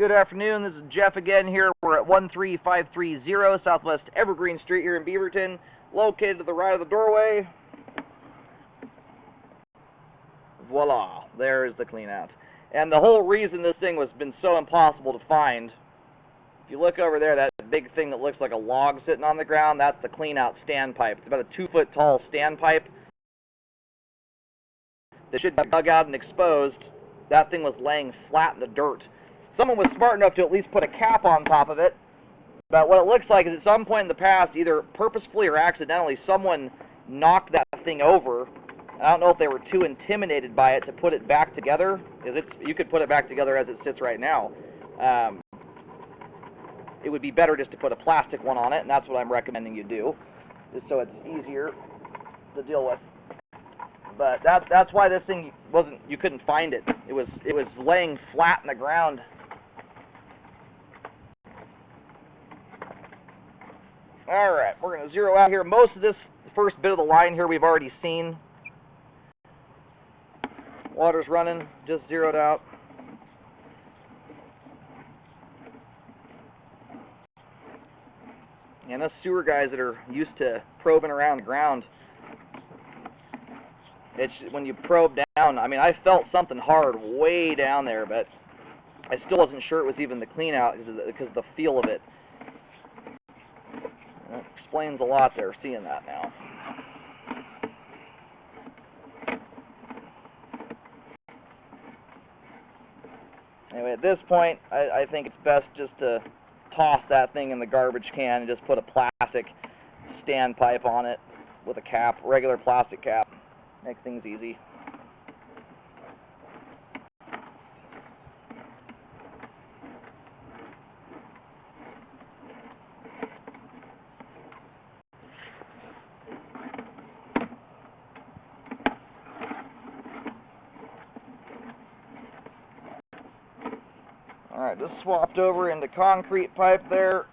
Good afternoon, this is Jeff again here. We're at 13530 Southwest Evergreen Street here in Beaverton, located to the right of the doorway. Voila, there is the clean out. And the whole reason this thing has been so impossible to find, if you look over there, that big thing that looks like a log sitting on the ground, that's the clean out standpipe. It's about a 2-foot tall standpipe that should be dug out and exposed. That thing was laying flat in the dirt. Someone was smart enough to at least put a cap on top of it, but what it looks like is at some point in the past, either purposefully or accidentally, someone knocked that thing over. I don't know if they were too intimidated by it to put it back together, because you could put it back together as it sits right now. It would be better just to put a plastic one on it, and that's what I'm recommending you do, just so it's easier to deal with. But that's why this thing you couldn't find it. It was laying flat in the ground. Alright, we're going to zero out here. Most of this first bit of the line here we've already seen. Water's running, just zeroed out. And us sewer guys that are used to probing around the ground, when you probe down, I mean, I felt something hard way down there, but I still wasn't sure it was even the clean out because of the feel of it. That explains a lot there, seeing that now. Anyway, at this point, I think it's best just to toss that thing in the garbage can and just put a plastic standpipe on it with a cap, regular plastic cap. Make things easy. Alright, just swapped over into concrete pipe there.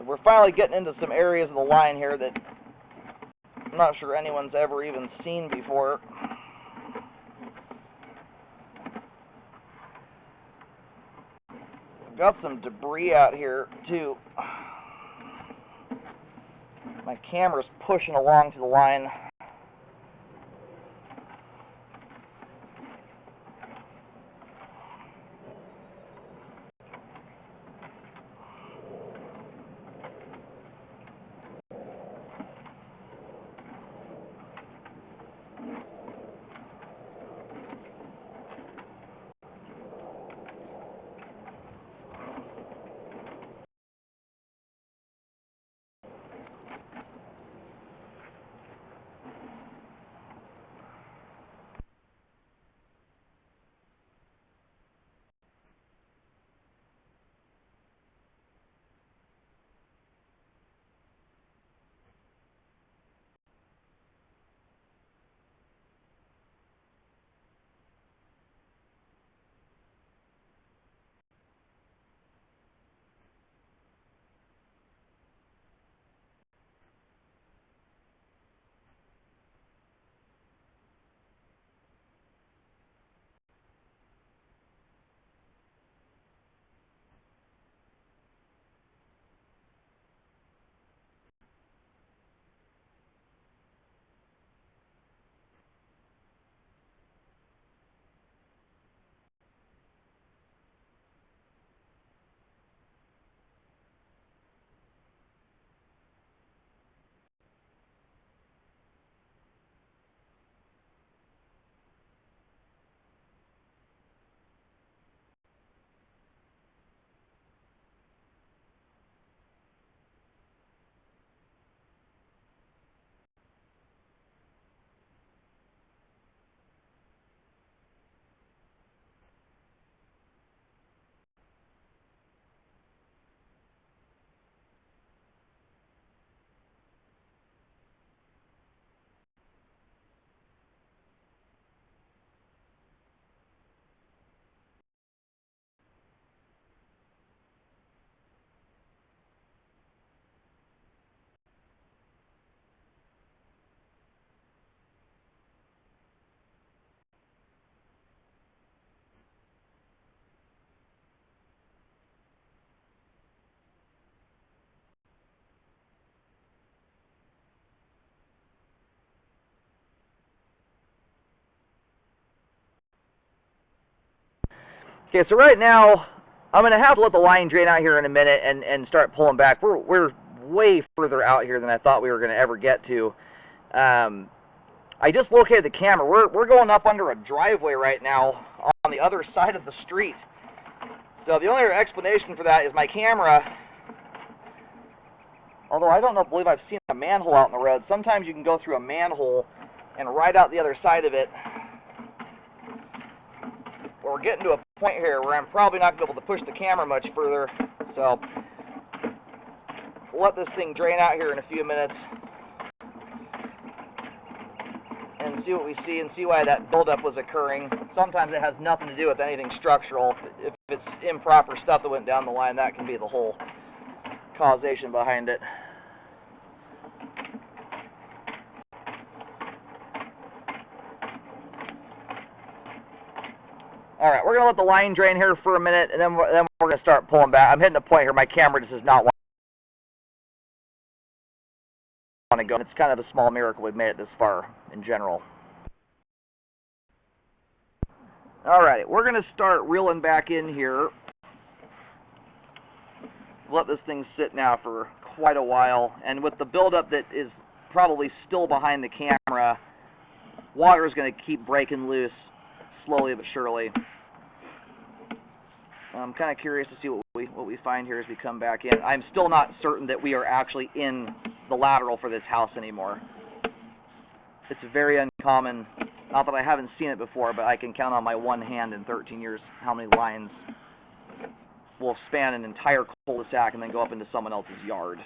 We're finally getting into some areas of the line here that I'm not sure anyone's ever even seen before. I've got some debris out here too. My camera's pushing along to the line. Okay, so right now, I'm going to have to let the line drain out here in a minute and start pulling back. We're way further out here than I thought we were going to ever get to. I just located the camera. We're going up under a driveway right now on the other side of the street. So the only explanation for that is my camera, although I don't believe I've seen a manhole out in the road. Sometimes you can go through a manhole and ride out the other side of it. Well, we're getting to a point here where I'm probably not going to be able to push the camera much further. So we'll let this thing drain out here in a few minutes and see what we see and see why that buildup was occurring. Sometimes it has nothing to do with anything structural. If it's improper stuff that went down the line, that can be the whole causation behind it. All right, we're going to let the line drain here for a minute, and then we're going to start pulling back. I'm hitting a point here. My camera just does not want to go. It's kind of a small miracle we've made it this far in general. All right, we're going to start reeling back in here. Let this thing sit now for quite a while, and with the buildup that is probably still behind the camera, water is going to keep breaking loose slowly but surely. I'm kind of curious to see what we find here as we come back in. I'm still not certain that we are actually in the lateral for this house anymore. It's very uncommon. Not that I haven't seen it before, but I can count on my one hand in 13 years how many lines will span an entire cul-de-sac and then go up into someone else's yard.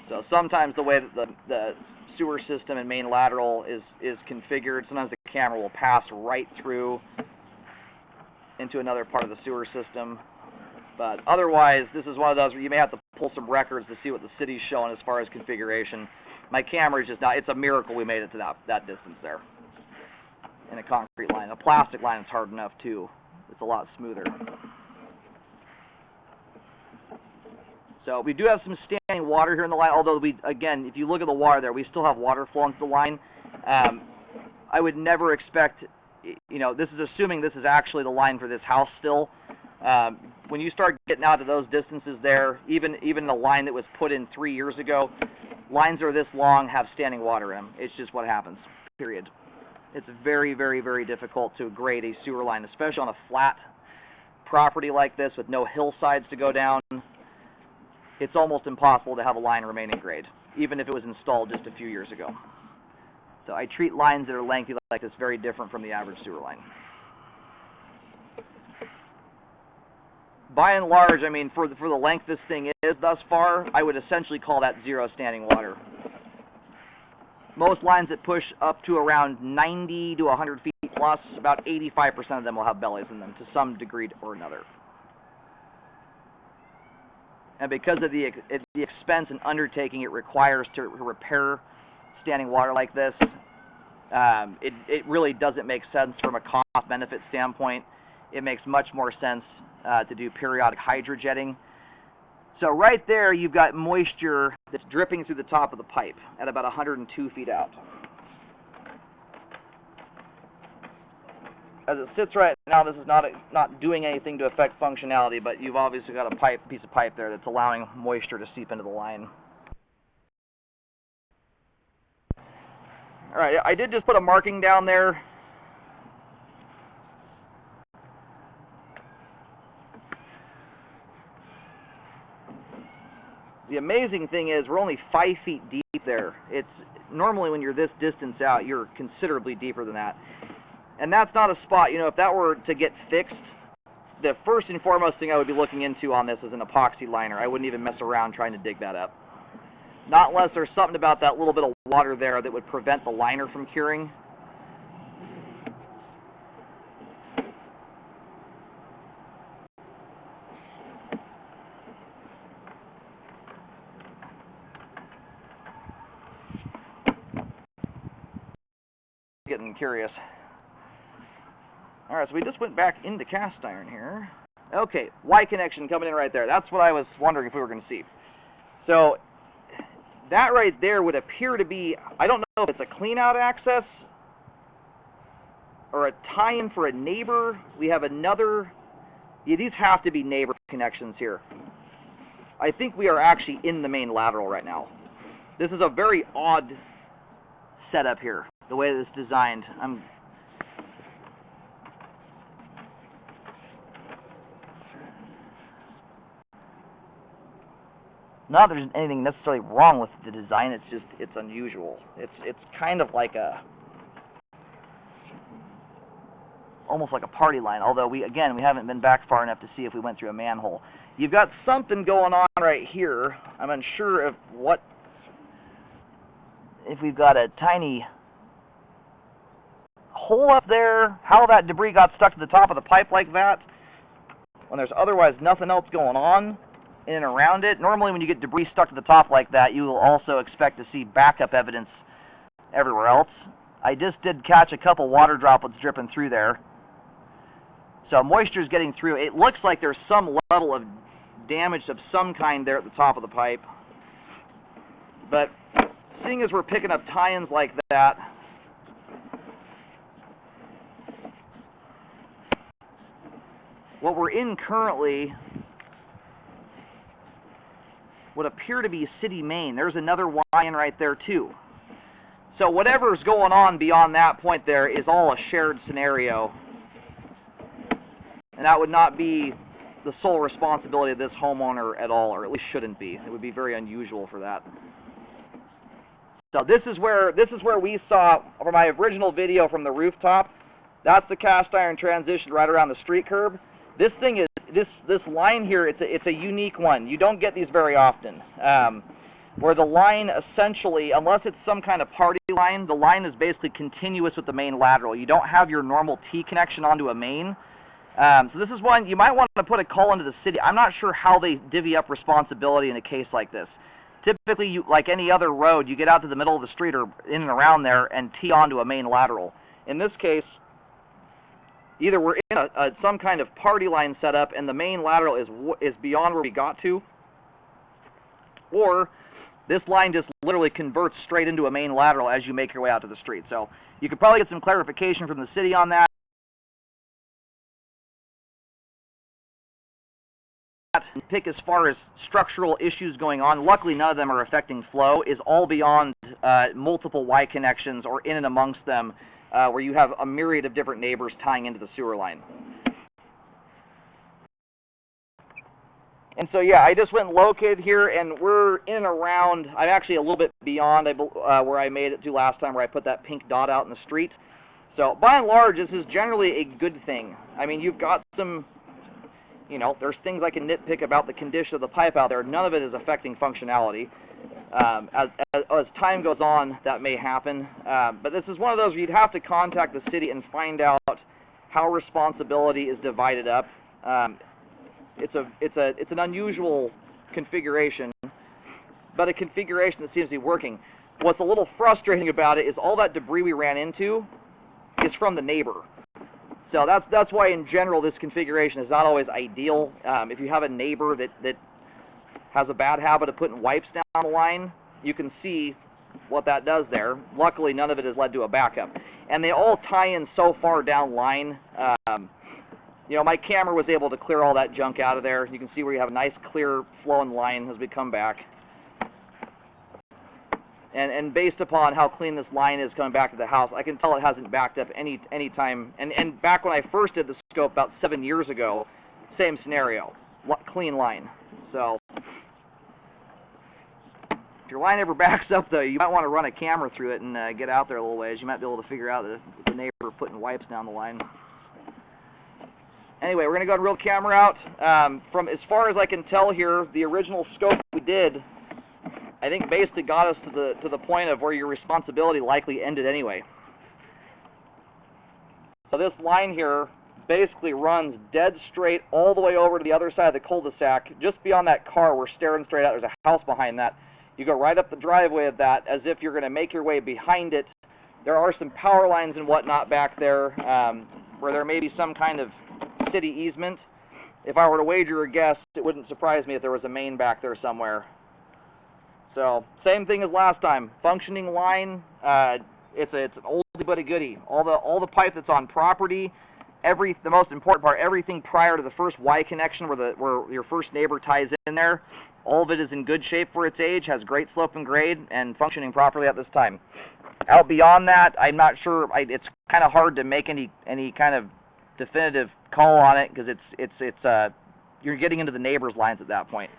So sometimes the way that the sewer system and main lateral is configured, sometimes the camera will pass right through into another part of the sewer system. But otherwise, this is one of those where you may have to pull some records to see what the city's showing as far as configuration. My camera is just not, it's a miracle we made it to that distance there. In a concrete line. A plastic line, it's hard enough too. It's a lot smoother. So we do have some standing water here in the line, although again, if you look at the water there, we still have water flowing through the line. I would never expect, this is assuming this is actually the line for this house still. When you start getting out to those distances there, even the line that was put in 3 years ago, lines that are this long have standing water in them. It's just what happens, period. It's very, very, very difficult to grade a sewer line, especially on a flat property like this with no hillsides to go down. It's almost impossible to have a line remain in grade, even if it was installed just a few years ago. So I treat lines that are lengthy like this very different from the average sewer line. By and large, I mean, for the length this thing is thus far, I would essentially call that zero standing water. Most lines that push up to around 90 to 100 feet plus, about 85% of them will have bellies in them to some degree or another. And because of the expense and undertaking it requires to repair standing water like this, it really doesn't make sense from a cost-benefit standpoint. It makes much more sense to do periodic hydrojetting. So right there, you've got moisture that's dripping through the top of the pipe at about 102 feet out. As it sits right now, this is not doing anything to affect functionality, but you've obviously got a piece of pipe there that's allowing moisture to seep into the line. All right, I did just put a marking down there. The amazing thing is we're only 5 feet deep there. It's normally when you're this distance out, you're considerably deeper than that. And that's not a spot, if that were to get fixed, the first and foremost thing I would be looking into on this is an epoxy liner. I wouldn't even mess around trying to dig that up. Not unless there's something about that little bit of water there that would prevent the liner from curing. Getting curious. Alright, so we just went back into cast iron here. Okay, Y connection coming in right there. That's what I was wondering if we were going to see. So, that right there would appear to be, I don't know if it's a clean-out access or a tie-in for a neighbor. We have another Yeah, these have to be neighbor connections here. I think we are actually in the main lateral right now. This is a very odd setup here, the way that it's designed. Not that there's anything necessarily wrong with the design, it's just, it's unusual. It's kind of like almost like a party line, although we haven't been back far enough to see if we went through a manhole. You've got something going on right here. I'm unsure of if we've got a tiny hole up there, how that debris got stuck to the top of the pipe like that, when there's otherwise nothing else going on in and around it. Normally when you get debris stuck to the top like that, you will also expect to see backup evidence everywhere else. I just did catch a couple water droplets dripping through there. So moisture is getting through. It looks like there's some level of damage of some kind there at the top of the pipe. But seeing as we're picking up tie-ins like that, what we're in currently would appear to be city main. There's another line right there too. So whatever's going on beyond that point there is all a shared scenario. And that would not be the sole responsibility of this homeowner at all, or at least shouldn't be. It would be very unusual for that. So this is where we saw from my original video from the rooftop. That's the cast iron transition right around the street curb. This thing is this line here. It's a unique one. You don't get these very often. Where the line essentially, unless it's some kind of party line, the line is basically continuous with the main lateral. You don't have your normal T connection onto a main. So this is one you might want to put a call into the city. I'm not sure how they divvy up responsibility in a case like this. Typically, like any other road, you get out to the middle of the street or in and around there and tee onto a main lateral. In this case, either we're in some kind of party line setup and the main lateral is beyond where we got to, or this line just literally converts straight into a main lateral as you make your way out to the street. So you could probably get some clarification from the city on that. Pick as far as structural issues going on. Luckily, none of them are affecting flow. Is all beyond multiple Y connections or in and amongst them, where you have a myriad of different neighbors tying into the sewer line. And so yeah, I just went and located here, and we're in and around. I'm actually a little bit beyond where I made it to last time, where I put that pink dot out in the street. So by and large, this is generally a good thing. I mean, you've got some. You know, there's things I can nitpick about the condition of the pipe out there. None of it is affecting functionality. As time goes on, that may happen. But this is one of those where you'd have to contact the city and find out how responsibility is divided up. It's an unusual configuration, but a configuration that seems to be working. What's a little frustrating about it is all that debris we ran into is from the neighbor. So that's why in general this configuration is not always ideal. If you have a neighbor that has a bad habit of putting wipes down the line, you can see what that does there. Luckily, none of it has led to a backup. And they all tie in so far down line. You know, my camera was able to clear all that junk out of there. You can see where you have a nice clear flowing line as we come back. And based upon how clean this line is coming back to the house, I can tell it hasn't backed up any time. And back when I first did the scope about 7 years ago, same scenario, clean line. So if your line ever backs up, though, you might want to run a camera through it and get out there a little ways. You might be able to figure out that it's a neighbor putting wipes down the line. Anyway, we're going to go ahead and reel the camera out. From as far as I can tell here, the original scope we did, I think basically got us to the point of where your responsibility likely ended anyway. So this line here basically runs dead straight all the way over to the other side of the cul-de-sac. Just beyond that car, we're staring straight out. There's a house behind that. You go right up the driveway of that as if you're going to make your way behind it. There are some power lines and whatnot back there where there may be some kind of city easement. If I were to wager a guess, it wouldn't surprise me if there was a main back there somewhere. So same thing as last time. Functioning line. It's an oldie but a goodie. All the pipe that's on property the most important part, everything prior to the first Y connection where your first neighbor ties in there, all of it is in good shape for its age, has great slope and grade, and functioning properly at this time. Out beyond that, I'm not sure. It's kind of hard to make any kind of definitive call on it because it's you're getting into the neighbor's lines at that point.